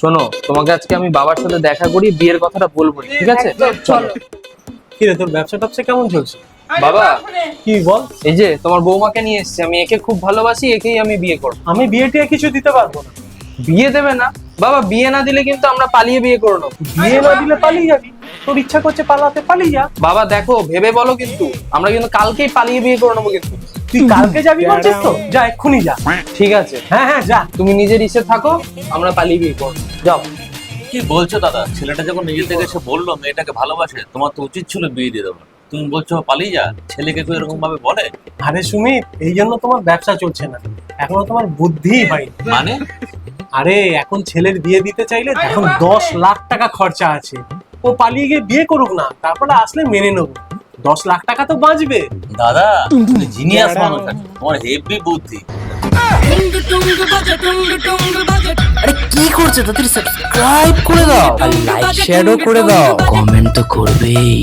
শোনো, তোমাকে আজকে আমি বাবার সাথে দেখা করি, বিয়ের কথাটা বলবো, ঠিক আছে? চলো। কি রে, তোর ব্যবসা ট্যাবসা কেমন চলছে? বাবা, কি বল? এই যে তোমার বৌমাকে নিয়ে এসেছি, আমি একে খুব ভালোবাসি, একেই আমি বিয়ে করবো। আমি বিয়ে টিয়ে কিছু দিতে পারবো না। বিয়ে দেবে না? বাবা, বিয়ে না দিলে কিন্তু আমরা পালিয়ে বিয়ে করে নেবো। বিয়ে না দিলে পালিয়ে যাবি? তোর ইচ্ছা করছে পালাতে, পালিয়ে যা। বাবা দেখো, ভেবে বলো, কিন্তু আমরা কিন্তু কালকেই পালিয়ে বিয়ে করে নেবো কিন্তু। তুই কালকে যাবি বলছিস তো? যা, এক্ষুনি যা। ঠিক আছে, হ্যাঁ হ্যাঁ যা। তুমি নিজের ইচ্ছে থাকো, আমরা পালিয়ে বিয়ে করবো, যাও। কি বলছো দাদা? ছেলেটা যখন নিজে থেকে এসে বললো মেয়েটাকে ভালোবাসে, তোমার তো উচিত ছিল বিয়ে দিয়ে দেবো। তুমি বলছো পালিয়ে যা, ছেলেকে কেউ এরকম ভাবে বলে? আরে সুমিত, এই জন্য তোমার ব্যবসা চলছে না, এখনো তোমার বুদ্ধিই হয়নি। মানে? আরে এখন ছেলের বিয়ে দিতে চাইলে এখন 10 লাখ টাকা খরচা আছে। ও পালিয়ে গিয়ে বিয়ে করুক না, তারপরে আসলে মেনে নেবো। 10 লাখ টাকা তো বাঁচবে। দাদা তুমি জিনিয়াস মানুষ আছো, তোমার হেভি বুদ্ধি। আরে কি করছো? তাড়াতাড়ি সাবস্ক্রাইব করে দাও আর লাইক শেয়ারও করে দাও, কমেন্ট তো করবেই।